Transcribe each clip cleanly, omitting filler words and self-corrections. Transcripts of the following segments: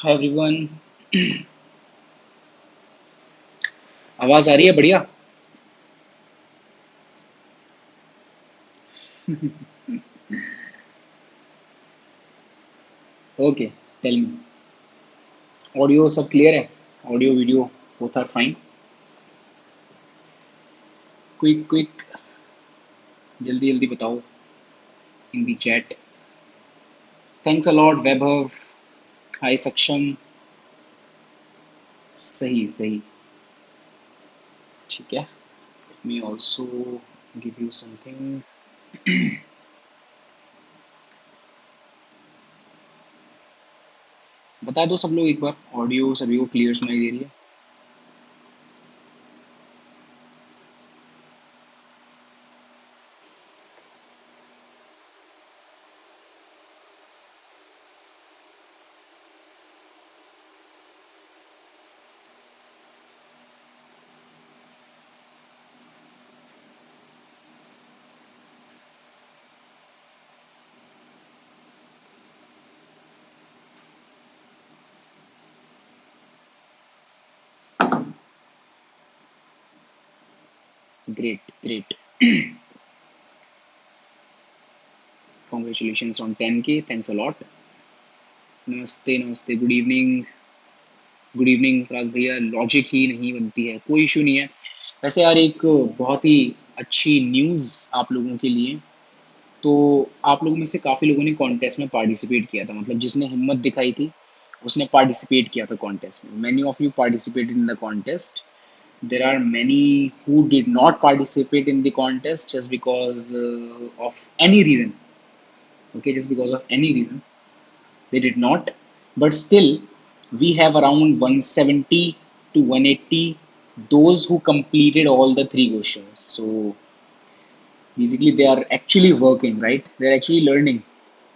Hi everyone. आवाज आ रही है? बढ़िया। Okay, tell me. ऑडियो सब क्लियर है? Audio video both are fine? Quick quick, जल्दी जल्दी बताओ in the chat. Thanks a lot Vaibhav. Hi Saksham. सही सही, ठीक है। Let me also give you something. बता दो सब लोग एक बार, ऑडियो सभी को क्लियर सुनाई दे रही है? Great great. Congratulation on 10K, thanks a lot. नमस्ते नमस्ते, good evening. Good evening Faraz भैया। लॉजिक ही नहीं बनती है, कोई इशू नहीं है। वैसे यार एक बहुत ही अच्छी न्यूज़ आप लोगों के लिए। तो आप लोगों में से काफ़ी लोगों ने कॉन्टेस्ट में पार्टिसिपेट किया था, मतलब जिसने हिम्मत दिखाई थी उसने पार्टिसिपेट किया था कॉन्टेस्ट में। Many of you participated in the contest. There are many who did not participate in the contest just because of any reason. Okay, just because of any reason they did not, but still we have around 170 to 180 those who completed all the three questions. So basically they are actually working, right? They're actually learning,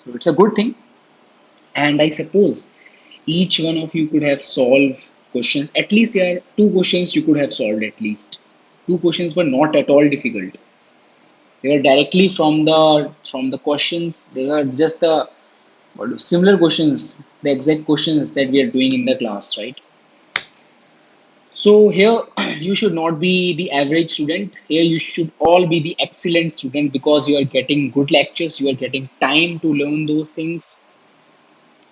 so it's a good thing. And I suppose each one of you could have solved questions at least. Yeah, two questions you could have solved at least. Two questions were not at all difficult. They were directly from the questions. They were just the similar questions, the exact questions that we are doing in the class, right? So here you should not be the average student. Here you should all be the excellent student because you are getting good lectures, you are getting time to learn those things,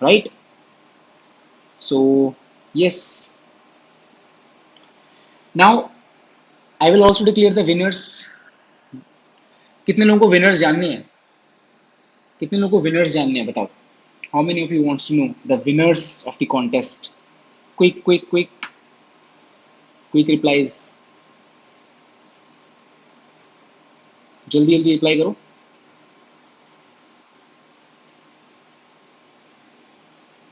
right? So yes, now I will also declare the winners. कितने लोगों को winners जानने हैं? कितने लोगों को winners जानने हैं बताओ? How many of you wants to know the winners of the contest? Quick, quick, quick, quick replies. जल्दी जल्दी रिप्लाई करो।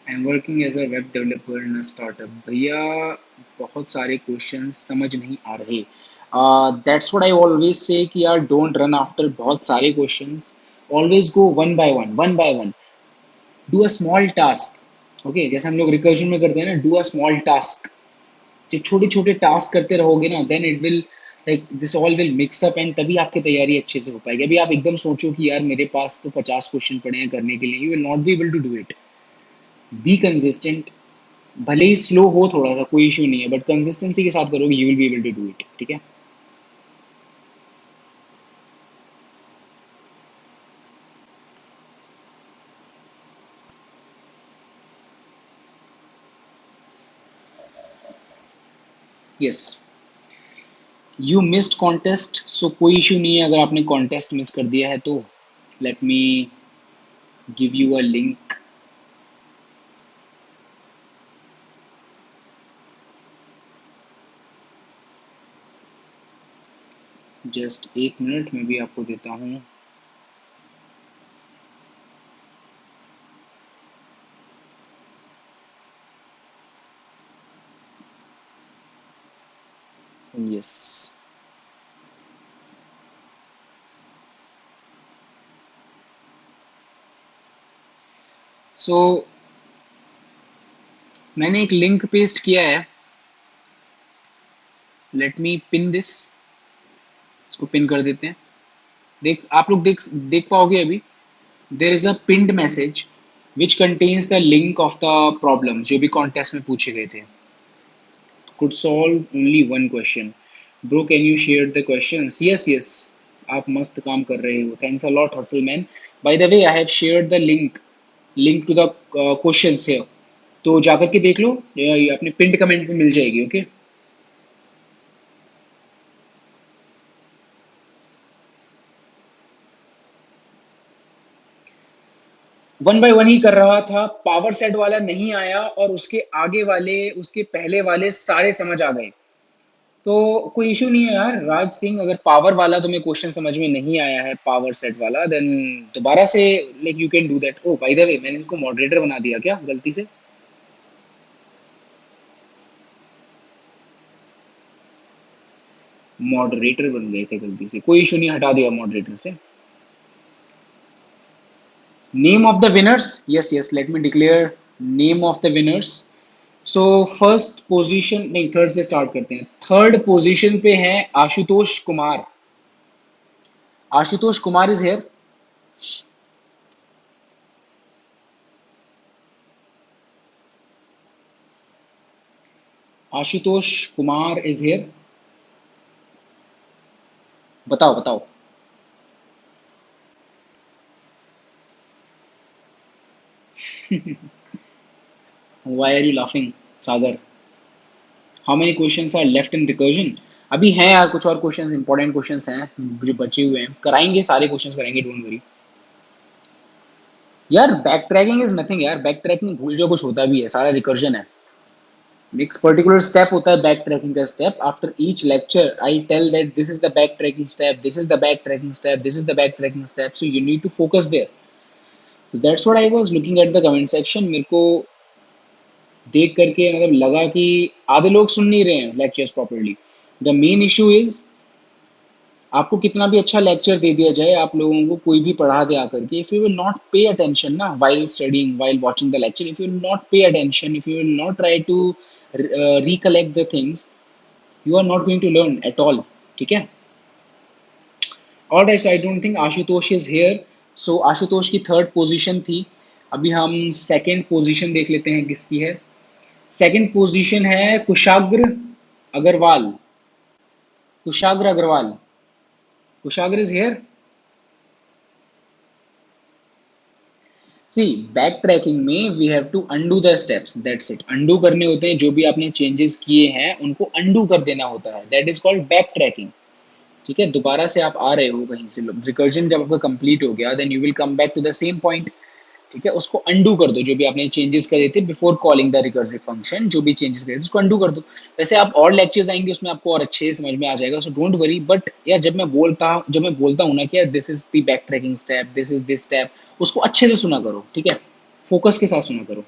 I am working as a web developer in a startup. भैया बहुत सारे क्वेश्चंस समझ नहीं आ रहे। That's what I always say कि यार डोंट रन आफ्टर बहुत सारे questions. Always go one by one, one by one. Do a small task. Okay, जैसे हम लोग रिकर्जन में करते हैं ना, डू अ स्मॉल टास्क। जब छोटे छोटे टास्क करते रहोगे ना, then it will like this all will mix up and तभी आपकी तैयारी अच्छे से हो पाएगी। अभी आप एकदम सोचो कि यार मेरे पास तो 50 क्वेश्चन पड़े हैं करने के लिए, you will not be able to do it. Be consistent. भले ही स्लो हो थोड़ा सा, कोई इशू नहीं है, बट कंसिस्टेंसी के साथ करोगे you will be able to do it, ठीक है? Yes, you missed contest, so कोई इशू नहीं है अगर आपने कॉन्टेस्ट मिस कर दिया है तो। Let me give you a link. Just एक मिनट में भी आपको देता हूँ। यस, सो मैंने एक लिंक पेस्ट किया है। Let me pin this. इसको पिन कर देते हैं। देख आप लोग देख देख पाओगे अभी। देर इज अ पिंड message. Which contains the link of the problem, जो भी कॉन्टेस्ट में पूछे गए थे. Could solve only one question. Bro, can you share the questions? Yes, yes. आप मस्त काम कर रहे हो. Thanks a lot, hustle man. By the way, I have shared the link to the questions here. तो जाकर के देख लो, ये अपने pinned comment पे मिल जाएगी. ओके. वन बाय वन ही कर रहा था, पावर सेट वाला नहीं आया और उसके आगे वाले, उसके पहले वाले सारे समझ आ गए. तो कोई इशू नहीं है यार राज सिंह, अगर पावर वाला तुम्हें क्वेश्चन समझ में नहीं आया है, पावर सेट वाला, देन दोबारा से like you can do that. Oh by the way, मैंने इसको मॉडरेटर बना दिया क्या गलती से? मॉडरेटर बन गए थे गलती से, कोई इशू नहीं, हटा दिया मॉडरेटर से. Name of the winners, yes yes, let me declare name of the winners. So first position, नहीं थर्ड से स्टार्ट करते हैं. थर्ड पोजीशन पे है Ashutosh Kumar. Ashutosh Kumar is here. Ashutosh Kumar is here. बताओ बताओ. Why are you laughing, Sagar? How many questions are left in recursion? अभी हैं यार कुछ और क्वेश्चंस, इंपॉर्टेंट क्वेश्चंस हैं जो बचे हुए हैं, कराएंगे सारे क्वेश्चंस कराएंगे, डोंट वरी. यार बैक ट्रैकिंग इज नथिंग यार, बैक ट्रैकिंग भूल जो कुछ होता भी है, सारा रिकर्जन है. नेक्स्ट पर्टिकुलर स्टेप होता है बैक ट्रैकिंग का step. After each lecture I tell that this is the back tracking step, this is the back tracking step, this is the back tracking step, so you need to focus there. That's what I was looking at the comment section. मेरे को देख करके मतलब लगा कि आधे लोग सुन नहीं रहे हैं lectures properly. The main issue is, आपको कितना भी अच्छा लेक्चर दे दिया जाए, आप लोगों को कोई भी पढ़ा दे आकर के, if you will not pay attention ना while studying, while watching the lecture, if you will not pay attention, if you will not try to recollect the things, you are not going to learn at all. ठीक है. Alright, so I don't think Ashutosh is here. So Ashutosh की third position थी. अभी हम second position देख लेते हैं किसकी है. सेकंड पोजीशन है Kushagra Agarwal. Kushagra Agarwal. Kushagra is here. See, back tracking में we have to undo the steps, that's it. Undo करने होते हैं, जो भी आपने चेंजेस किए हैं उनको अंडू कर देना होता है, that is called back tracking. ठीक है. दोबारा से आप आ रहे हो कहीं से, रिकर्जन जब आपका कंप्लीट हो गया, then you will come back to the same point. ठीक है. उसको अंडू कर दो, जो भी आपने चेंजेस करे थे before calling the recursive function, जो भी चेंजेस करे थे उसको अंडू कर दो. वैसे आप और लेक्चर्स आएंगे उसमें आपको और अच्छे से समझ में आ जाएगा, सो डोंट वरी. बट यार जब मैं बोलता हूँ ना कि यार this is the back tracking step, this is this step, उसको अच्छे से सुना करो. ठीक है. फोकस के साथ सुना करो.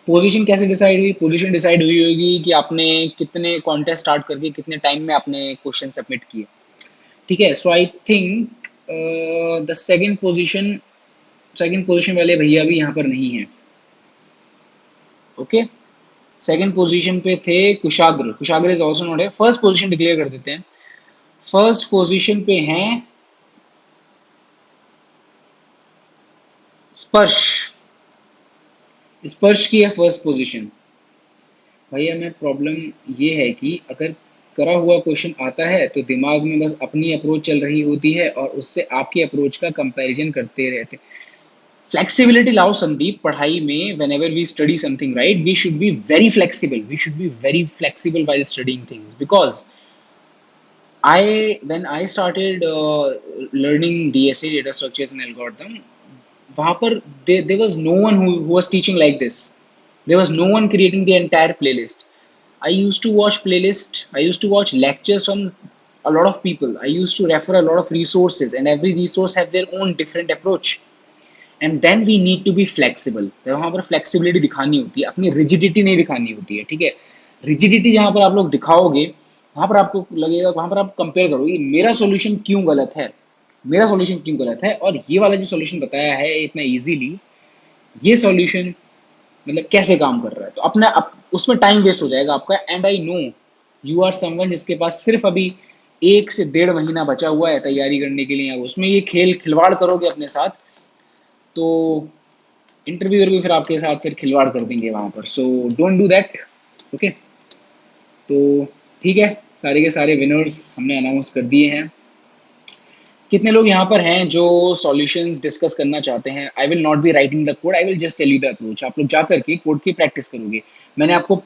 पोजीशन कैसे डिसाइड हुई? पोजीशन डिसाइड हुई होगी कि आपने कितने कॉन्टेस्ट स्टार्ट करके कितने टाइम में आपने क्वेश्चन सबमिट किए. ठीक है. So I think the second position वाले भैया भी यहाँ पर नहीं है. ओके. सेकंड पोजीशन पे थे कुशाग्र. कुशाग्र इज ऑल्सो नॉट है. फर्स्ट पोजीशन डिक्लेयर कर देते हैं. फर्स्ट पोजीशन पे हैं स्पर्श. स्पर्श की है फर्स्ट पोजीशन. भैया मैं प्रॉब्लम ये है कि अगर करा हुआ क्वेश्चन आता है तो दिमाग में बस अपनी अप्रोच चल रही होती है और उससे आपकी अप्रोच का कंपैरिजन करते रहते. फ्लेक्सिबिलिटी लाओ संदीप पढ़ाई में. Whenever we study something, right, we should be very flexible, we should be very flexible while studying things. Because when I started learning DSA, data structures and algorithm, वहाँ पर there was no one who was teaching like this. There was no one creating the entire playlist. I used to watch playlist. I used to watch lectures from a lot of people. I used to refer a lot of resources, and every resource have their own different approach. And then we need to be flexible. तो वहाँ पर flexibility दिखानी होती है, अपनी rigidity नहीं दिखानी होती है. ठीक है. rigidity जहाँ पर आप लोग दिखाओगे, वहाँ पर आपको लगेगा, वहाँ पर आप कंपेयर करोगे मेरा सॉल्यूशन क्यों गलत है, मेरा सॉल्यूशन क्यों गलत है, और ये वाला जो सॉल्यूशन बताया है इतना इजीली, ये सॉल्यूशन मतलब कैसे काम कर रहा है. तो अपना उसमें टाइम वेस्ट हो जाएगा आपका. And I know you are someone जिसके पास सिर्फ अभी 1 से 1.5 महीना बचा हुआ है तैयारी करने के लिए. उसमें ये खिलवाड़ करोगे अपने साथ, तो इंटरव्यूअर भी फिर आपके साथ फिर खिलवाड़ कर देंगे वहाँ पर, so don't do that. Okay, तो ठीक है, सारे के सारे विनर्स हमने अनाउंस कर दिए हैं। कितने लोग यहाँ पर हैं जो सॉल्यूशंस डिस्कस करना चाहते हैं? I will not be writing the code, I will just tell you the approach. आप लोग जा करके कोड की प्रैक्टिस करोगे। मैंने आपको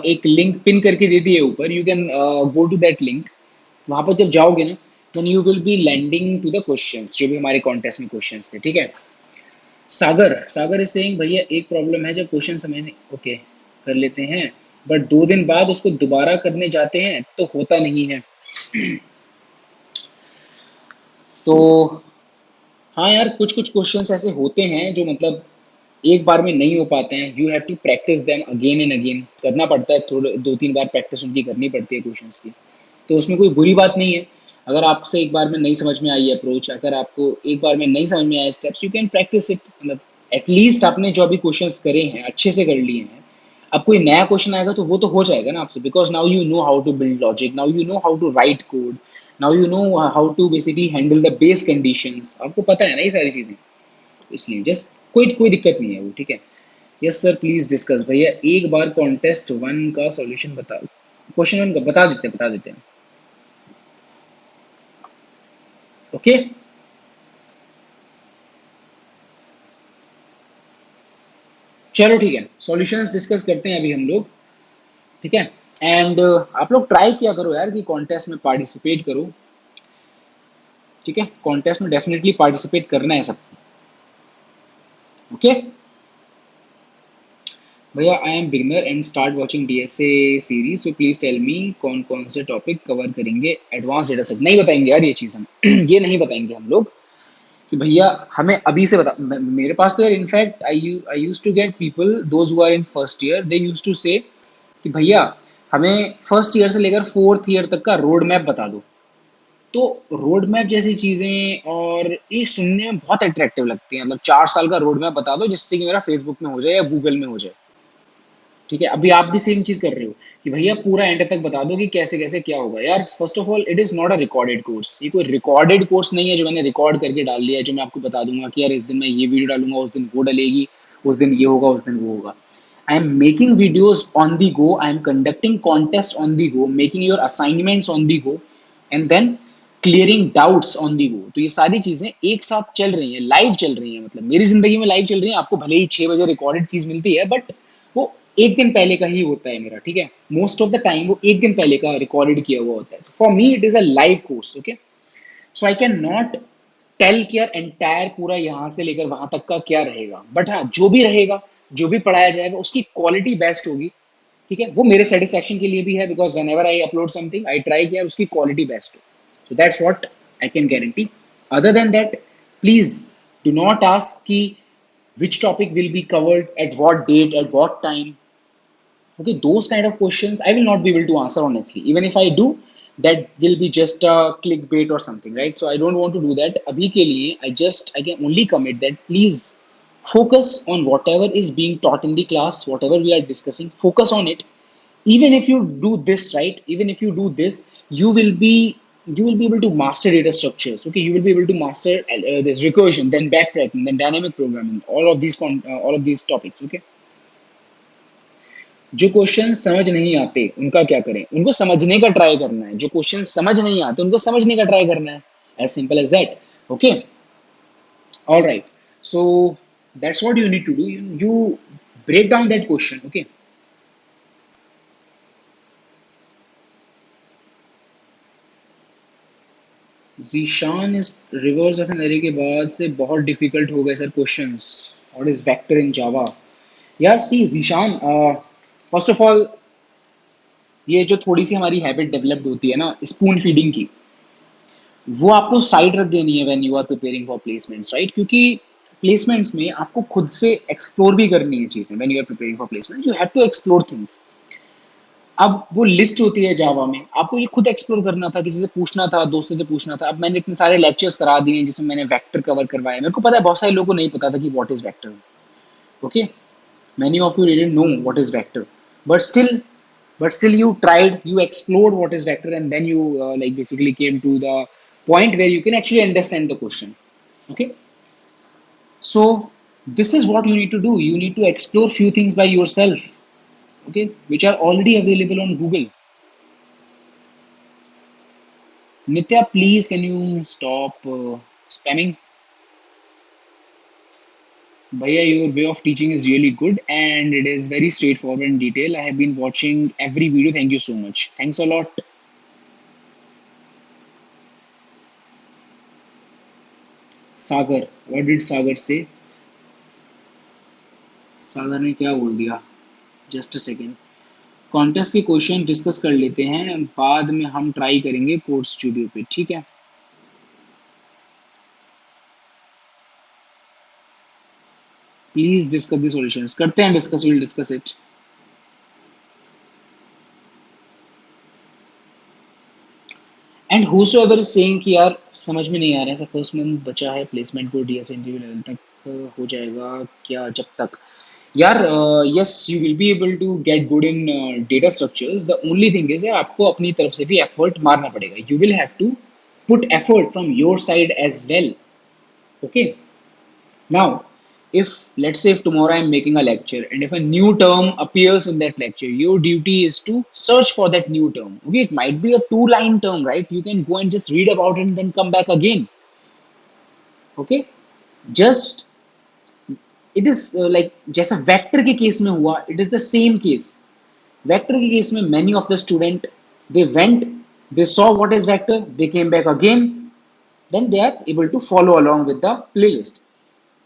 एक लिंक पिन करके दे दी है ऊपर, you can go to that link. वहाँ पर जब जाओगे ना, then you will be landing to the questions जो भी हमारे कॉन्टेस्ट में क्वेश्चंस थे, ठीक है। सागर सागर इज सेइंग भैया एक प्रॉब्लम है, जब क्वेश्चन समझ नहीं, ओके कर लेते हैं, बट 2 दिन बाद उसको दोबारा करने जाते हैं तो होता नहीं है। तो हाँ यार, कुछ कुछ क्वेश्चंस ऐसे होते हैं जो मतलब एक बार में नहीं हो पाते हैं। You have to practice them again and again, करना पड़ता है, थोड़े 2-3 बार प्रैक्टिस उनकी करनी पड़ती है क्वेश्चंस की। तो उसमें कोई बुरी बात नहीं है। अगर आपसे एक बार में नहीं समझ में आई अप्रोच, अगर आपको एक बार में नहीं समझ में आए steps, you can practice it. मतलब एटलीस्ट आपने जो अभी क्वेश्चंस करे हैं अच्छे से कर लिए हैं। अब कोई नया क्वेश्चन आएगा तो वो तो हो जाएगा ना आपसे, because now you know how to build logic, now you know how to write code, now you know how to basically handle the base conditions. आपको पता है ना ये सारी चीज़ें, इसलिए जस्ट कोई कोई दिक्कत नहीं है वो, ठीक है। Yes sir please discuss. भैया एक बार कॉन्टेस्ट 1 का सॉल्यूशन बता, क्वेश्चन 1 का बता देते हैं। ओके, चलो ठीक है, सॉल्यूशंस डिस्कस करते हैं अभी हम लोग, ठीक है। एंड आप लोग ट्राई किया करो यार कि कॉन्टेस्ट में पार्टिसिपेट करो, ठीक है। कॉन्टेस्ट में डेफिनेटली पार्टिसिपेट करना है सबको, ओके। भैया I am beginner and start watching DSA series, so please tell me कौन कौन से टॉपिक कवर करेंगे एडवांस डेटा सेट। नहीं बताएंगे यार ये चीज़ हम ये नहीं बताएंगे हम लोग कि भैया हमें अभी से बता। मेरे पास तो यार in fact I use to get people those who are in first year, they use to say कि भैया हमें फर्स्ट ईयर से लेकर फोर्थ ईयर तक का रोड मैप बता दो। तो रोड मैप जैसी चीज़ें और ये सुनने में बहुत अट्रैक्टिव लगती हैं। मतलब 4 साल का रोड मैप बता दो जिससे कि मेरा फेसबुक में हो जाए या गूगल में हो जाए, ठीक है। अभी आप भी सेम चीज कर रहे हो कि भैया पूरा एंड तक बता दो कि कैसे कैसे क्या होगा। यार first of all it is not a recorded course, ये कोई रिकॉर्डेड कोर्स नहीं है जो मैंने रिकॉर्ड करके डाल दिया है, जो मैं आपको बता दूंगा कि यार इस दिन मैं ये वीडियो डालूंगा, उस दिन वो डलेगी, उस दिन ये होगा, उस दिन वो होगा। I am making videos on the go, I am conducting contest on the go, making your assignments on the go, and then clearing doubts on the go. तो ये सारी चीजें एक साथ चल रही हैं, लाइव चल रही हैं। मतलब मेरी जिंदगी में लाइव चल रही है। आपको भले ही 6 बजे रिकॉर्डेड चीज मिलती है, बट वो एक दिन पहले का ही होता है मेरा, ठीक है। मोस्ट ऑफ द टाइम वो एक दिन पहले का रिकॉर्डेड किया हुआ होता है। For me it is a live course, okay. So I can not tell कि यार एंटायर पूरा यहाँ से लेकर वहां तक का क्या रहेगा, बट हाँ जो भी रहेगा, जो भी पढ़ाया जाएगा उसकी क्वालिटी बेस्ट होगी, ठीक है। वो मेरे सेटिस्फेक्शन के लिए भी है, because when ever I upload something I try किया उसकी क्वालिटी बेस्ट हो। So that's what I can guarantee. Other than that please do not ask कि which topic will be covered at what date at what time. Okay, those kind of questions I will not be able to answer honestly. Even if I do, that will be just a clickbait or something, right? So I don't want to do that. Abhi ke liye I can only commit that please focus on whatever is being taught in the class, whatever we are discussing, focus on it. Even if you do this right, even if you do this, you will be you will be able to master data structures, okay. You will be able to master this recursion, then backtracking, then dynamic programming, all of these topics, okay. जो question समझ नहीं आते उनका क्या करें, उनको समझने का ट्राई करना है। जो क्वेश्चन समझ नहीं आते उनको समझने का ट्राई करना है, as simple as that, okay. All right, so that's what you need to do, you break down that question, okay. Zeeshan is reverse of an array के बाद से बहुत डिफिकल्ट हो गए sir questions. What is vector in Java? यार see Zeeshan, first of all ये जो थोड़ी सी हमारी हैबिट डेवलप्ड होती है ना स्पून फीडिंग की, वो आपको साइड रख देनी है when you are preparing for placements, right. क्योंकि प्लेसमेंट्स में आपको खुद से एक्सप्लोर भी करनी है चीज़ें। When you are preparing for placement you have to explore things. अब वो लिस्ट होती है जावा में, आपको ये खुद एक्सप्लोर करना था, किसी से पूछना था, दोस्तों से पूछना था। अब मैंने इतने सारे लेक्चर्स करा दिए हैं जिसमें मैंने वेक्टर कवर करवाया। मेरे को पता है बहुत सारे लोगों को नहीं पता था कि what is vector, okay. Many of you didn't know what is vector, but still you tried, you explored what is vector, and then you like basically came to the point where you can actually understand the question, okay. So This is what you need to do. You need to explore few things by yourself, okay, which are already available on Google. Nitya, please can you stop spamming? Bhaiya, your way of teaching is really good and it is very straightforward in detail. I have been watching every video. Thank you so much. Thanks a lot. Sagar. What did Sagar say? सागर ने क्या बोल दिया? Just a second. Contest के question discuss कर लेते हैं, बाद में हम ट्राई करेंगे कोड स्टूडियो पे, ठीक है? Please discuss the solutions. करते हैं discuss, will discuss it. And whosoever is saying कि यार समझ में नहीं आ रहा है, ऐसा फर्स्ट मंथ बचा है प्लेसमेंट को, डीएस इंटरव्यू लेवल तक हो जाएगा क्या जब तक? यार yes, you will be able to get good in data structures. The only thing is आपको अपनी तरफ से भी एफर्ट मारना पड़ेगा. You will have to put effort from your side as well. Okay. Now, if let's say if tomorrow I'm making a lecture and if a new term appears in that lecture, your duty is to search for that new term. Okay, it might be a two-line term, right? You can go and just read about it and then come back again. Okay, just it is like जैसा vector के case में हुआ, it is the same case. Vector के case में many of the student they went, they saw what is vector, they came back again, then they are able to follow along with the playlist.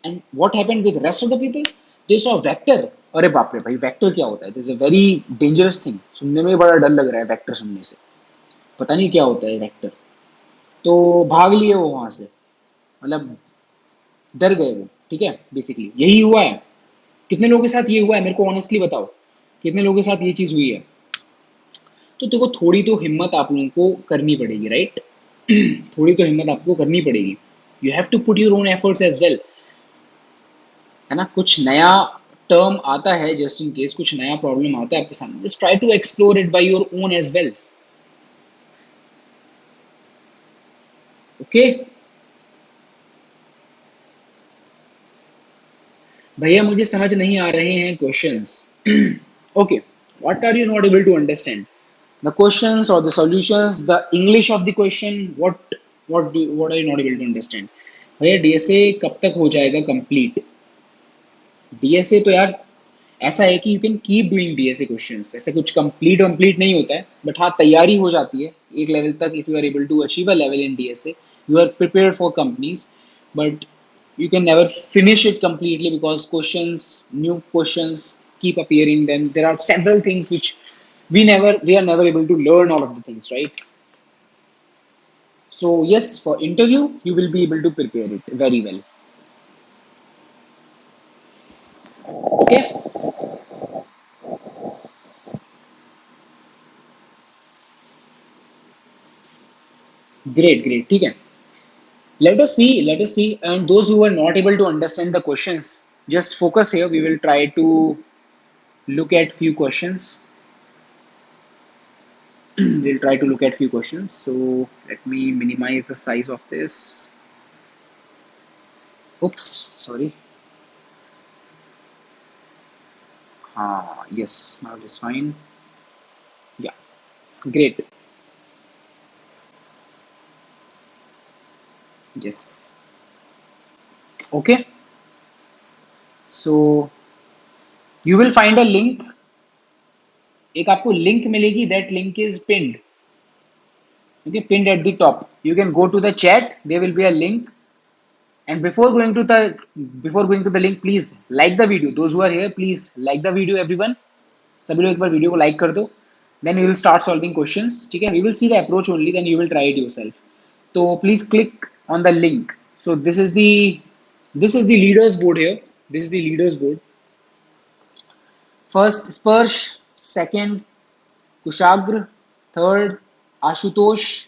And what happened with the rest of the people? They saw vector. अरे बाप रे भाई, vector क्या होता है? This is a very dangerous thing. सुनने में बड़ा डर लग रहा है वेक्टर सुनने से. पता नहीं क्या होता है वेक्टर. तो भाग लिए वो वहां से, मतलब डर गए वो. ठीक है, बेसिकली यही हुआ है. कितने लोगों के साथ ये हुआ है मेरे को ऑनेस्टली बताओ. कितने लोगों के साथ ये चीज हुई है? तो देखो, थोड़ी तो हिम्मत आप लोगों को करनी पड़ेगी, राइट? थोड़ी तो हिम्मत आपको करनी पड़ेगी. You have to put your own efforts as well. है ना? कुछ नया टर्म आता है, जस्ट इन केस कुछ नया प्रॉब्लम आता है आपके सामने, just try to explore it by your own as well. Okay भैया, मुझे समझ नहीं आ रहे हैं questions. Okay, what are you not able to understand? The questions और the solutions, the English of the question, what are you not able to understand? भैया, DSA कब तक हो जाएगा कंप्लीट? डीएसए तो यार ऐसा है कि you can keep doing DSA questions. वैसे कुछ कंप्लीट नहीं होता है, बट हाँ तैयारी हो जाती है एक लेवल तक. If you are able to achieve a level in DSA, you are prepared for companies. But you can never finish it completely because new questions keep appearing. Then there are several things which we are never able to learn all of the things, right? So yes, for interview you will be able to prepare it very well. Okay, great, ठीक है. Let us see, and those who are not able to understand the questions, just focus here. We will try to look at few questions. We'll try to look at few questions. So let me minimize the size of this. Oops, sorry. Yes, now it is fine. Yeah, great. Yes. Okay. So you will find a link. एक आपको link मिलेगी. That link is pinned. Okay, pinned at the top. You can go to the chat. There will be a link. And before going to the link, please like the video. Those who are here, please like the video. Everyone, सभी लोग एक बार video को like कर दो. Then we will start solving questions. ठीक है? We will see the approach only. Then you will try it yourself. So please click on the link. So this is the leaders board here. This is the leaders board. First Sparsh, second Kushagra, third Ashutosh,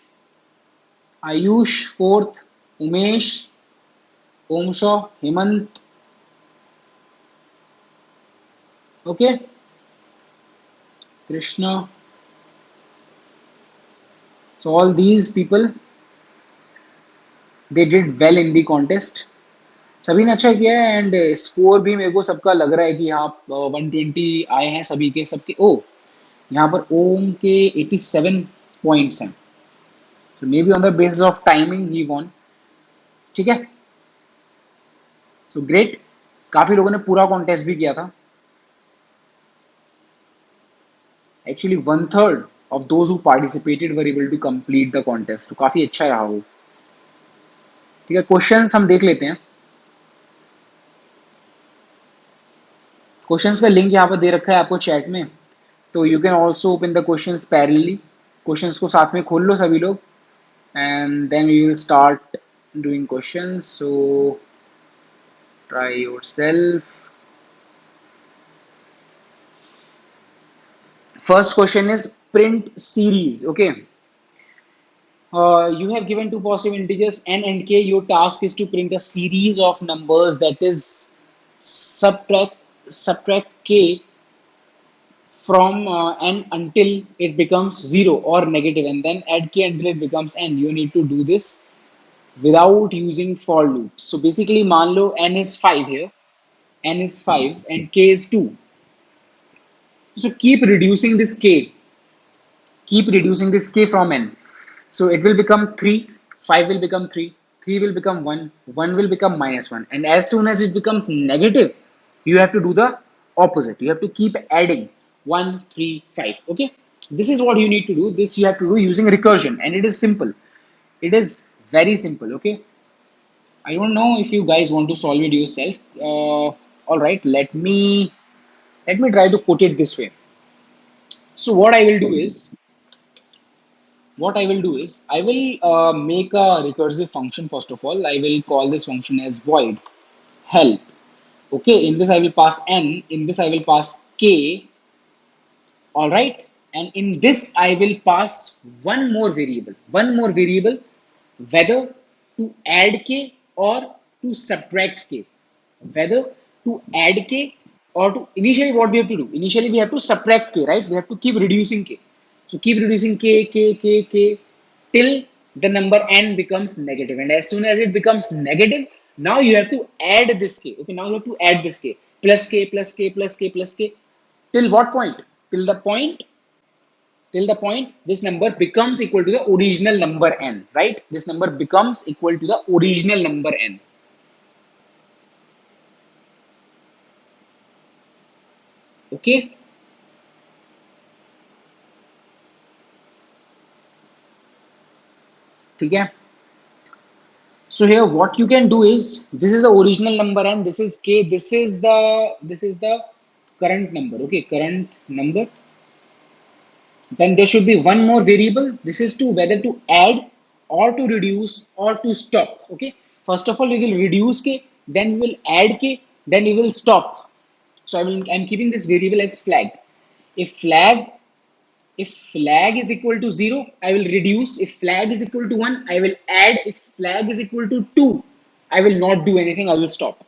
Ayush, fourth Umesh, Omshaw, Hemant. Okay, Krishna. So all these people, they did well in the contest. सभी ने अच्छा किया है and score भी मेरे को सबका लग रहा है कि हाँ 120 आए हैं सभी के सबके। ओ यहाँ पर ओम के 87 पॉइंट्स हैं, so maybe on the basis of timing ही वॉन। ठीक है, सो ग्रेट। काफी लोगों ने पूरा कॉन्टेस्ट भी किया था। Actually one third of those who participated were able to complete the contest, तो काफी अच्छा रहा वो। ठीक है, क्वेश्चंस हम देख लेते हैं। क्वेश्चंस का लिंक यहाँ पर दे रखा है आपको चैट में, तो you can also open the questions parallelly. Questions को साथ में खोल लो सभी लोग and then we will start doing questions. So try yourself. First question is print series. Okay. You have given two positive integers n and k. Your task is to print a series of numbers, that is subtract k from n until it becomes 0 or negative, and then add k until it becomes n. You need to do this without using for loop. So basically, मान लो n is 5 here, n is 5 and k is 2. So keep reducing this k from n. So it will become 3, 5 will become 3 will become 1 will become minus 1. And as soon as it becomes negative, you have to do the opposite. You have to keep adding 1, 3, 5. Okay. This is what you need to do. This you have to do using recursion, and it is simple. It is very simple. Okay. I don't know if you guys want to solve it yourself. All right. Let me try to put it this way. So what I will do is I will make a recursive function. First of all, I will call this function as void help. Okay, in this I will pass n, in this I will pass k, all right, and in this I will pass one more variable, whether to add k or to subtract k, whether to add k or to, initially what we have to do, initially we have to subtract k, right? We have to keep reducing k, so keep reducing k till the number n becomes negative, and as soon as it becomes negative, now you have to add this k. Okay, now you have to add this k plus k plus k plus k plus k till what point? till the point till the point this number becomes equal to the original number n, right? This number becomes equal to the original number n. Okay, ठीक है. So here what you can do is, this is the original number n, this is k, this is the current number. Okay, current number. Then there should be one more variable. This is to whether to add or to reduce or to stop. Okay. First of all, we will reduce k, then we will add k, then we will stop. So I'm keeping this variable as flag. If flag if flag is equal to 0, I will reduce. If flag is equal to 1, I will add. If flag is equal to 2, I will not do anything. I will stop.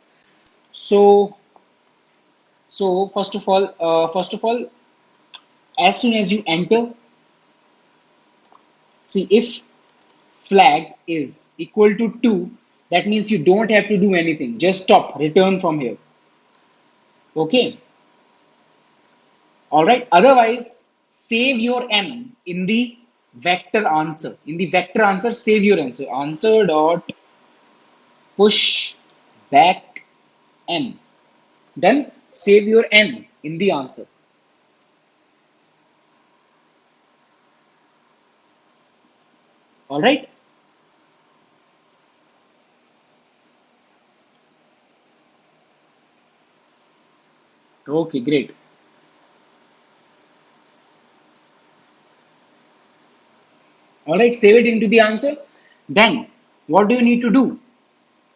So first of all, as soon as you enter, see if flag is equal to 2, that means you don't have to do anything, just stop, return from here. Okay, all right, otherwise save your m in the vector answer, save your answer dot push back n, then save your n in the answer. All right, okay, great. All right, save it into the answer. Then what do you need to do?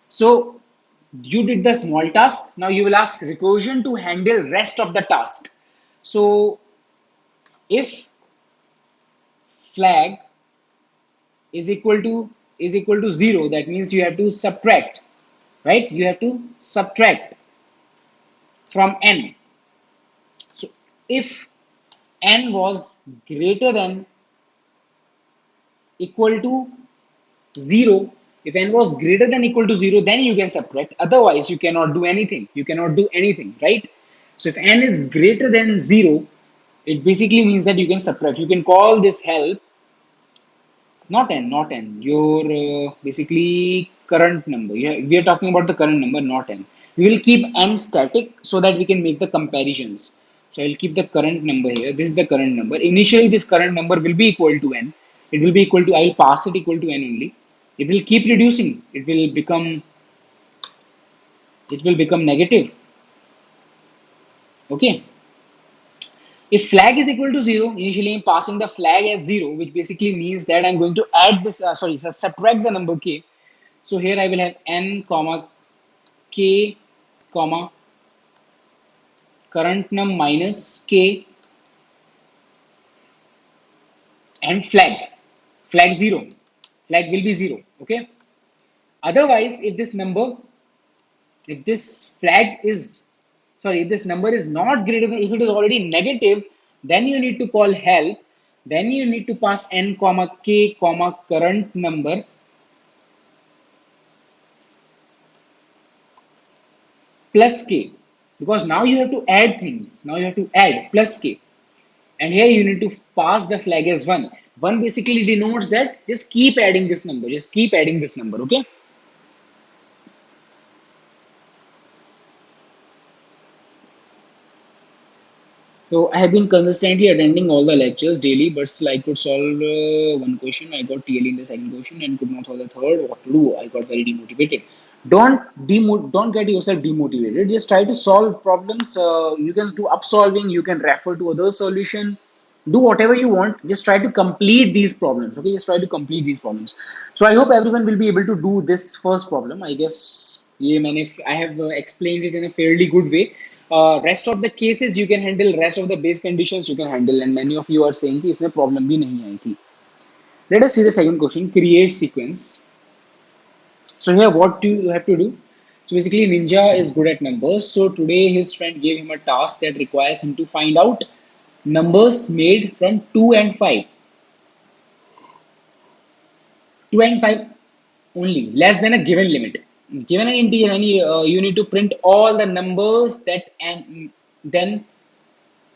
So you did the small task. Now you will ask recursion to handle rest of the task. So if flag is equal to 0, that means you have to subtract, right? You have to subtract from n. So if n was greater than equal to 0, If n was greater than equal to 0, then you can subtract. Otherwise, you cannot do anything. You cannot do anything, right? So if n is greater than 0, it basically means that you can subtract. You can call this help. Not n, not n. Your basically current number. Yeah, we are talking about the current number, not n. We will keep n static so that we can make the comparisons. So I'll keep the current number here. This is the current number. Initially, this current number will be equal to n. It will be equal to, I'll pass it equal to n only. It will keep reducing. It will become negative. Okay. If flag is equal to 0, initially I'm passing the flag as 0, which basically means that I'm going to add this, subtract the number k. So here I will have n comma k comma current num minus k and flag 0. Flag will be 0. Okay. Otherwise, if this flag is, if this number is not greater than, if it is already negative, then you need to call help. Then you need to pass n comma k comma current number plus k, because now you have to add things. Now you have to add plus k, and here you need to pass the flag as 1. 1 basically denotes that just keep adding this number, just keep adding this number. Okay. So I have been consistently attending all the lectures daily, but still I could solve one question. I got TL in the second question and could not solve the third. What to do? I got very demotivated. Don't get yourself demotivated. Just try to solve problems. You can do up solving. You can refer to other solution. Do whatever you want. Just try to complete these problems. Okay, just try to complete these problems. So I hope everyone will be able to do this first problem. I guess I have explained it in a fairly good way. Rest of the cases you can handle. Rest of the base conditions you can handle. And many of you are saying कि इसमें problem भी नहीं आई थी. Let us see the second question. Create sequence. So here, what do you have to do? So basically, Ninja is good at numbers. So today, his friend gave him a task that requires him to find out numbers made from 2 and 5. 2 and 5 only, less than a given limit. Given an integer, you need to print all the numbers that and then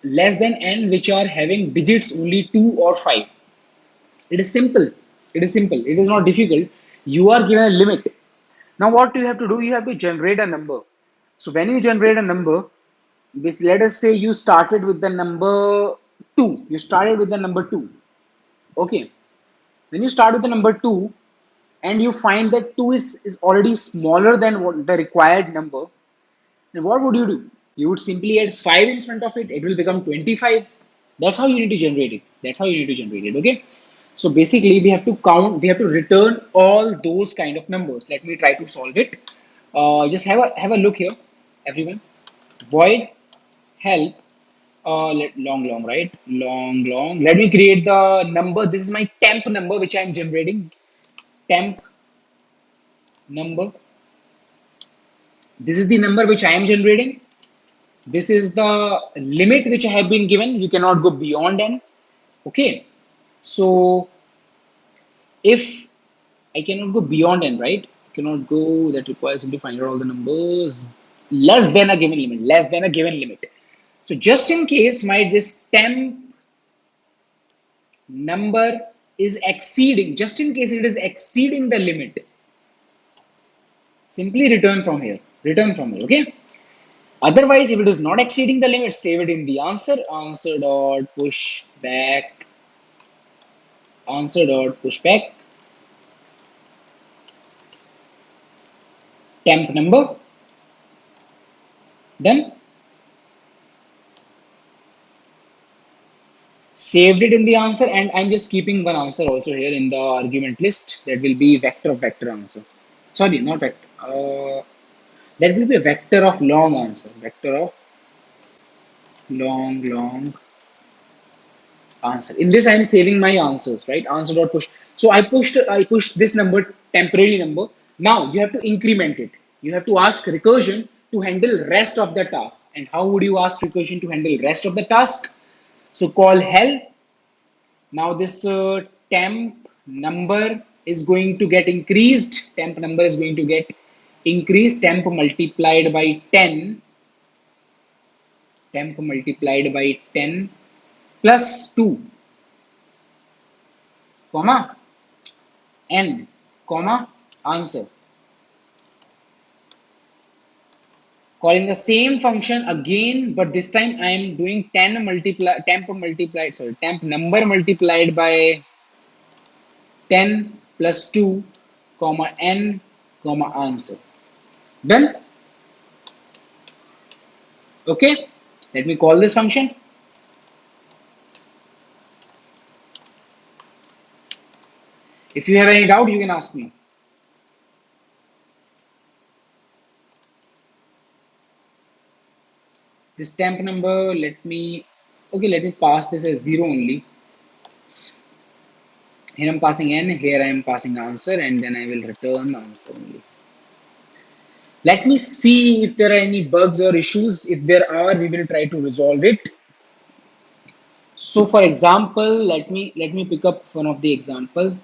less than n which are having digits only 2 or 5. It is simple. It is simple. It is not difficult. You are given a limit. Now, what do you have to do? You have to generate a number. So, when you generate a number, let us say you started with the number 2. You started with the number 2. Okay. When you start with the number 2 and you find that 2 is already smaller than what the required number, then what would you do? You would simply add 5 in front of it. It will become 25. That's how you need to generate it. That's how you need to generate it. Okay. So basically, we have to count. We have to return all those kind of numbers. Let me try to solve it. Just have a look here, everyone. Void help. Long, right? Long. Let me create the number. This is my temp number which I am generating. Temp number. This is the number which I am generating. This is the limit which I have been given. You cannot go beyond n. Okay. So if I cannot go beyond n, right? Cannot go, that requires him to find out all the numbers less than a given limit. Less than a given limit. So just in case my this temp number is exceeding, just in case it is exceeding the limit, simply return from here. Return from here. Okay. Otherwise, if it is not exceeding the limit, save it in the answer. Answer dot push back. Answer dot push back. Temp number. Done. Saved it in the answer, and I'm just keeping one answer also here in the argument list. That will be vector of vector answer. Sorry, not vector. That will be a vector of long answer. Vector of long answer. In this, I am saving my answers, right? Answer dot push. So I pushed this number, temporary number. Now you have to increment it. You have to ask recursion to handle rest of the task. And how would you ask recursion to handle rest of the task? So call help. Now this temp number is going to get increased. Temp number is going to get increased. Temp multiplied by 10 plus 2, comma, n, comma, answer. Calling the same function again, but this time I am doing temp number multiplied by 10 plus 2, comma, n, comma, answer. Done? Okay. Let me call this function. If you have any doubt, you can ask me. This temp number, let me pass this as 0 only. Here I'm passing n, here I am passing answer, and then I will return the answer only. Let me see if there are any bugs or issues. If there are, we will try to resolve it. So for example, let me pick up one of the example.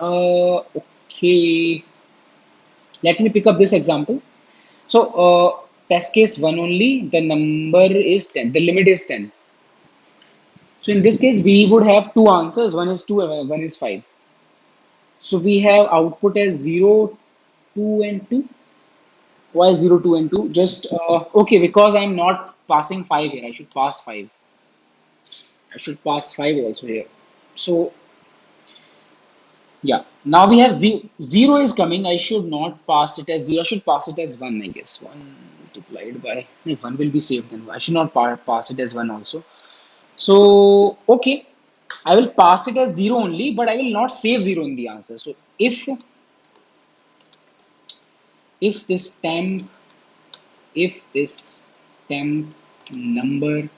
Okay, let me pick up this example. So test case 1 only, the number is 10, the limit is 10. So in this case, we would have two answers. One is 2 and one is 5. So we have output as 0, 2 and 2. Why 0, 2 and 2? Just, okay, because I'm not passing 5 here. I should pass 5. I should pass 5 also here. So yeah, now we have 0. 0 is coming. I should not pass it as 0. I should pass it as 1, I guess. 1 multiplied by, no, 1 will be saved then. I should not pass it as 1 also. So, okay, I will pass it as 0 only, but I will not save 0 in the answer. So, if this temp, if this temp number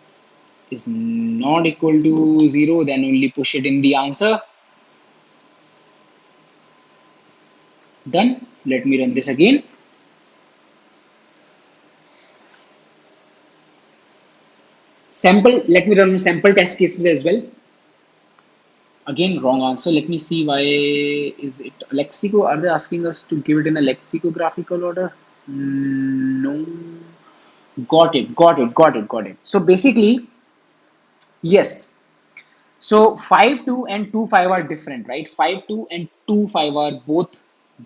is not equal to 0, then only push it in the answer. Done. Let me run this again. Sample, let me run sample test cases as well. Again, wrong answer. Let me see why is it lexico. Are they asking us to give it in a lexicographical order? No. Got it. So basically, yes. So 5 2 and 2 5 are different, right? 5 2 and 2 5 are both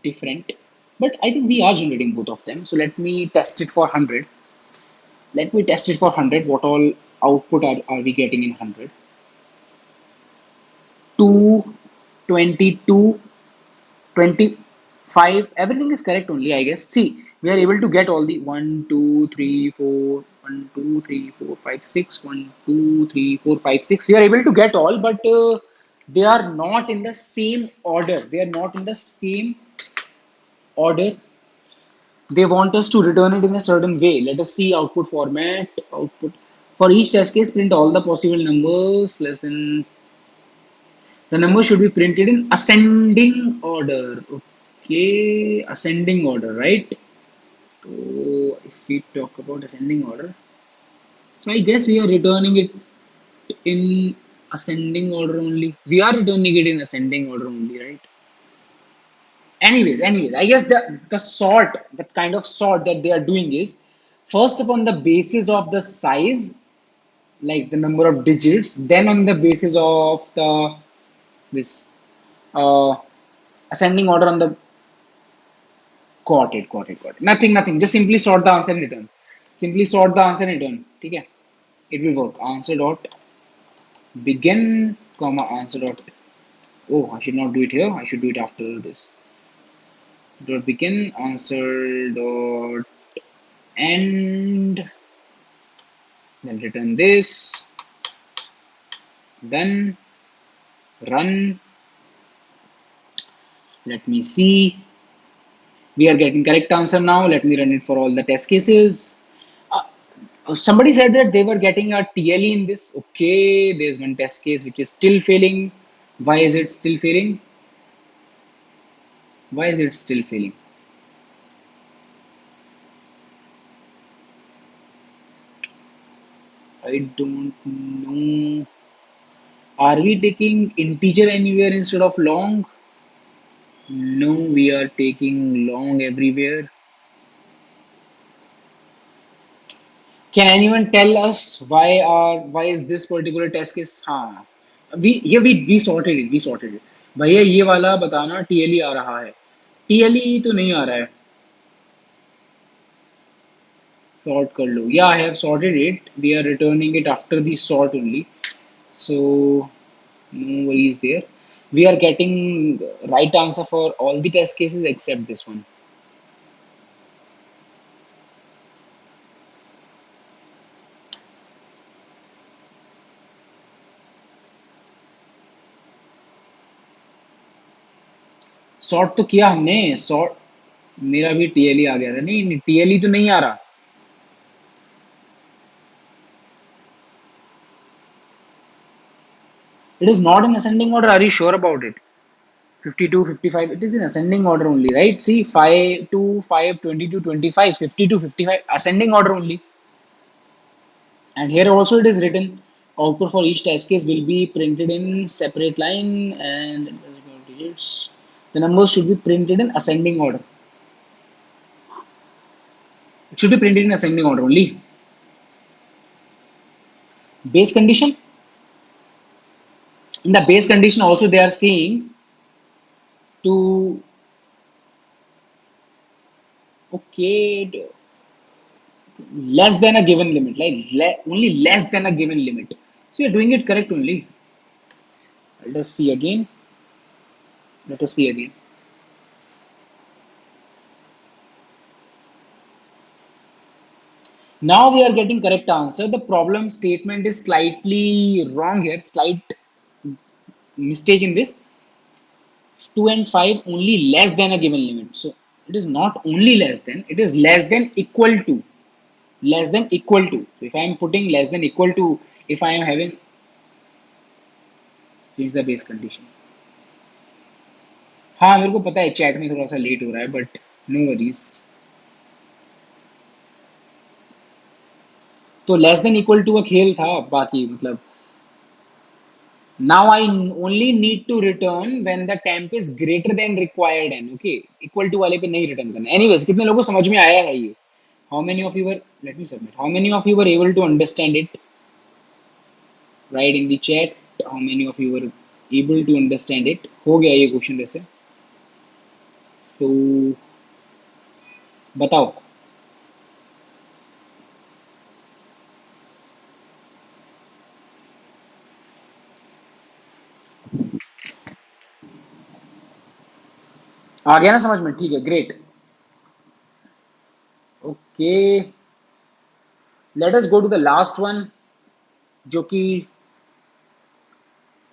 different. But I think we are generating both of them. So let me test it for 100. Let me test it for 100. What all output are we getting in 100? 2, 22, 25, everything is correct only, I guess. See, we are able to get all the 1, 2, 3, 4, 1, 2, 3, 4, 5, 6, 1, 2, 3, 4, 5, 6. We are able to get all, but they are not in the same order. They are not in the same order. They want us to return it in a certain way. Let us see output format. Output. For each test case, print all the possible numbers less than. The number should be printed in ascending order. Okay, ascending order, right? So if we talk about ascending order, so I guess we are returning it in ascending order only. We are returning it in ascending order only, right? Anyways, I guess the kind of sort that they are doing is first upon the basis of the size, like the number of digits, then on the basis of the this uh, ascending order on the. Got it. Nothing. Just simply sort the answer and return. Simply sort the answer and return. Okay? It will work. Answer dot begin, comma answer dot. Oh, I should not do it here. I should do it after this. Dot begin, answer dot end. Then return this. Then run. Let me see. We are getting correct answer now. Let me run it for all the test cases. Somebody said that they were getting a TLE in this. Okay, there's one test case which is still failing. Why is it still failing? Why is it still failing? I don't know. Are we taking integer anywhere instead of long? No, we are taking long everywhere. Can anyone tell us why is this particular test case? हाँ, we sorted it, we sorted it. भैया ये वाला बताना TLE आ रहा है. TLE तो नहीं आ रहा है. Sort कर लो. Yeah, I have sorted it. We are returning it after the sort only. So no worries there. We are getting right answer for all the test cases except this one. Sort तो किया हमने. Sort मेरा भी TLE आ गया था. नहीं नहीं TLE तो नहीं आ रहा. It is not in ascending order. Are you sure about it? 52, 55. It is in ascending order only, right? See, 5 to 5, 22, 25, 50 to 55, ascending order only. And here also it is written output for each test case will be printed in separate line and digits. The numbers should be printed in ascending order. It should be printed in ascending order only. Base condition. In the base condition also they are saying to okay less than a given limit, like only less than a given limit. So you're doing it correct only. Let us see again. Let us see again. Now we are getting correct answer. The problem statement is slightly wrong here. Slight mistake in this. 2 and 5 only less than a given limit. So it is not only less than, it is less than equal to. Less than equal to. So if I am putting less than equal to, if I am having, change the base condition. हाँ मेरे को पता है chat में थोड़ा सा late हो रहा है बट नो वरीज. तो लेस देन इक्वल टू का खेल था बाकी मतलब. Now I only need to return when the temp is greater than required n. Okay, equal to वाले पे नहीं return करना. Anyways, कितने लोगों को समझ में आया है ये? How many of you were? Let me submit. How many of you were able to understand it? Write in the chat. How many of you were able to understand it? हो गया ये क्वेश्चन वैसे. तो बताओ. आ गया ना समझ में? ठीक है, great. Okay, let us go to the last one जो कि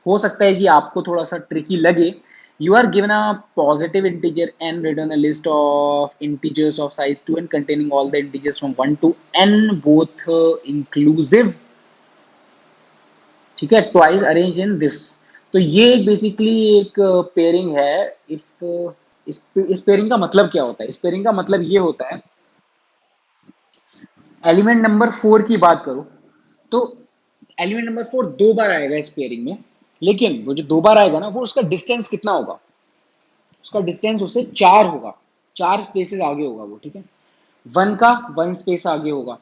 हो सकता है कि आपको थोड़ा सा ट्रिकी लगे. You are given a positive integer n return a list of integers of size 2 and containing all the integers from 1 to n both inclusive. ठीक है, ट्वाइस अरेंज इन दिस. तो ये बेसिकली एक पेयरिंग है. If इस pairing का मतलब क्या होता है? इस पेयरिंग का मतलब ये होता है, एलिमेंट नंबर 4 की बात करो तो एलिमेंट नंबर 4 दो बार आएगा इस पेयरिंग में. लेकिन वो जो दो बार आएगा ना, वो उसका डिस्टेंस कितना होगा? उसका डिस्टेंस उससे 4 होगा. 4 स्पेसेस आगे होगा वो. ठीक है, वन का 1 स्पेस आगे होगा.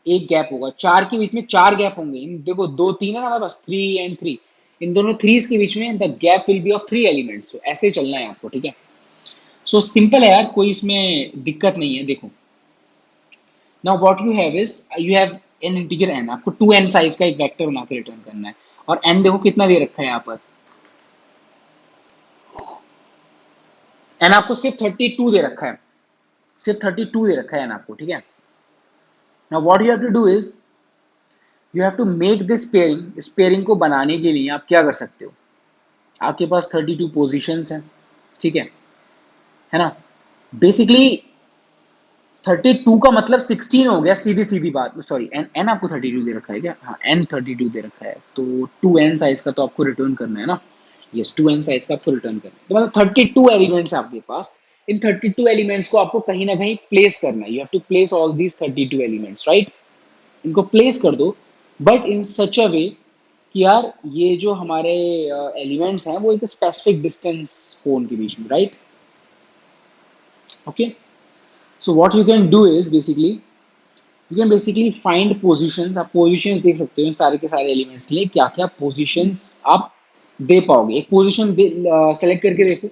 एक गैप होगा. 4 के बीच में 4 गैप होंगे. इन देखो 2 3 है ना हमारे पास, 3 एंड 3. इन दोनों थ्रीज के बीच में the gap will be of 3 elements. तो ऐसे चलना है आपको. ठीक है, सो सिंपल है यार, कोई इसमें दिक्कत नहीं है. देखो, now what you have is you have an integer n. आपको 2n साइज का एक वेक्टर बना के रिटर्न करना है. और एन देखो कितना दे रखा है यहाँ पर. एन आपको सिर्फ 32 दे रखा है. सिर्फ 32 दे रखा है एन आपको. ठीक है, now what you have to do is you have to make this pairing. इस पेयरिंग को बनाने के लिए आप क्या कर सकते हो? आपके पास 32 पोजीशंस हैं. ठीक है ना? बेसिकली 32 का मतलब 16 हो गया. सीधी सीधी बात. सॉरी, एन एन आपको 32 दे रखा है क्या? हाँ, एन 32 दे रखा है. तो 2n साइज का तो आपको रिटर्न करना है ना. यस, 2n साइज का आपको रिटर्न करना है. तो मतलब 32 एलिमेंट्स आपके पास. इन 32 एलिमेंट्स को आपको कहीं ना कहीं प्लेस करना है. You have to place all these 32 elements, right? इनको प्लेस कर दो, बट इन सच अ वे कि यार ये जो हमारे एलिमेंट्स हैं वो एक स्पेसिफिक डिस्टेंस हो उनके बीच में, right? Okay, so what you can do is basically you can basically find positions. आप पोजीशंस देख सकते हो इन सारे के सारे एलिमेंट्स के लिए, क्या क्या पोजीशंस आप दे पाओगे। एक पोजीशन सेलेक्ट करके देखो,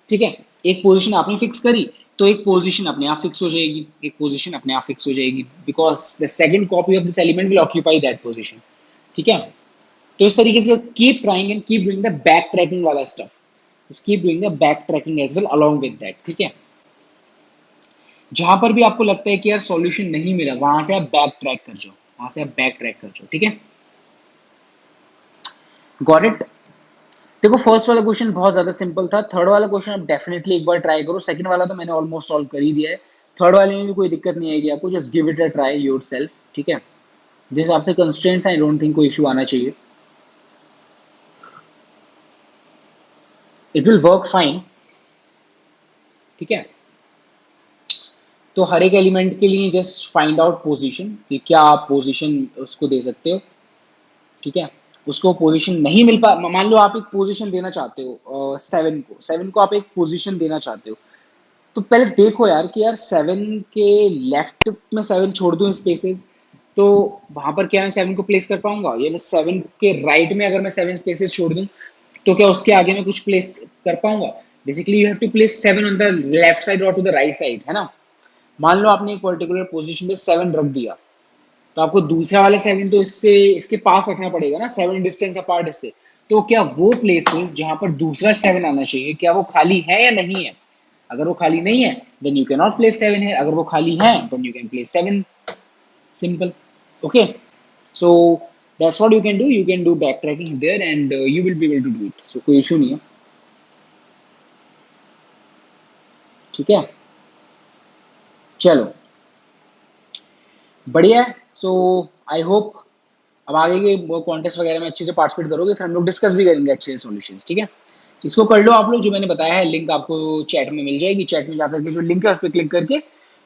ठीक है। एक पोजीशन आपने फिक्स करी तो एक पोजीशन अपने आप फिक्स हो जाएगी, एक पोजीशन अपने आप फिक्स हो जाएगी, because the second copy of this element will occupy that position, ठीक है। तो इस तरीके से keep trying and keep doing the back tracking वाला stuff, keep doing the back tracking as well along with that, ठीक है। जहां पर भी आपको लगता है कि यार सॉल्यूशन नहीं मिला, वहां से आप बैक ट्रैक कर जाओ, वहां से आप बैक ट्रैक कर जाओ, ठीक है। Got it. देखो फर्स्ट वाला क्वेश्चन बहुत ज्यादा सिंपल था, थर्ड वाला क्वेश्चन आप डेफिनेटली एक बार ट्राई करो, सेकंड वाला तो मैंने ऑलमोस्ट सॉल्व कर ही दिया है, थर्ड वाले में भी कोई दिक्कत नहीं आएगी आपको, just give it a try your self, ठीक है। जिस हिसाब से कंस्ट्रेंट्स आई डोंट थिंक कोई इशू आना चाहिए, इट विल वर्क फाइन, ठीक है। तो हर एक एलिमेंट के लिए जस्ट फाइंड आउट पोजीशन कि क्या आप पोजीशन उसको दे सकते हो, ठीक है। उसको पोजीशन नहीं मिल पा, मान लो आप एक पोजीशन देना चाहते हो सेवन को आप एक पोजीशन देना चाहते हो, तो पहले देखो यार कि यार सेवन के लेफ्ट में सेवन छोड़ दूं स्पेसेस, तो वहां पर क्या मैं सेवन को प्लेस कर पाऊंगा, या मैं सेवन के राइट में अगर मैं सेवन स्पेसेस छोड़ दूं तो क्या उसके आगे में कुछ प्लेस कर पाऊंगा। Basically you have to place seven on the left side और टू द राइट साइड, है ना। मान लो आपने एक पर्टिकुलर पोजीशन पे सेवन रख दिया, तो आपको दूसरा वाला सेवन तो इससे इसके पास रखना पड़ेगा ना, सेवन डिस्टेंस अपार्ट इससे। तो क्या वो प्लेसेस जहां पर दूसरा सेवन आना चाहिए, क्या वो खाली है या नहीं है। अगर वो खाली नहीं है then you can not place seven है, अगर वो खाली है then you can place seven, simple. Okay, so that's what you can do back tracking there and you will be able to do it, so कोई issue नहीं है, ठीक है। चलो बढ़िया है, सो आई होप अब आगे के कॉन्टेस्ट वगैरह में अच्छे से पार्टिसिपेट करोगे, फिर हम लोग डिस्कस भी करेंगे अच्छे से सॉल्यूशंस, ठीक है। इसको कर लो आप लोग, जो मैंने बताया है लिंक आपको चैट में मिल जाएगी, चैट में जाकर के जो लिंक है उस पर क्लिक करके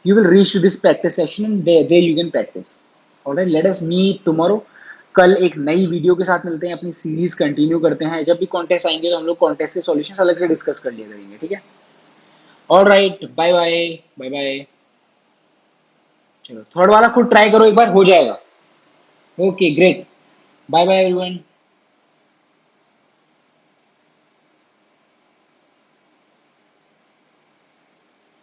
you will reach to this practice session and there you can practice. Alright, let us meet tomorrow. कल एक नई वीडियो के साथ मिलते हैं, अपनी सीरीज कंटिन्यू करते हैं, जब भी कॉन्टेस्ट आएंगे तो हम लोग कॉन्टेस्ट के सॉल्यूशंस अलग से डिस्कस कर लिया करेंगे, ठीक है। Alright, bye bye, bye bye. चलो थर्ड वाला खुद ट्राई करो एक बार, हो जाएगा। Okay great, bye bye everyone.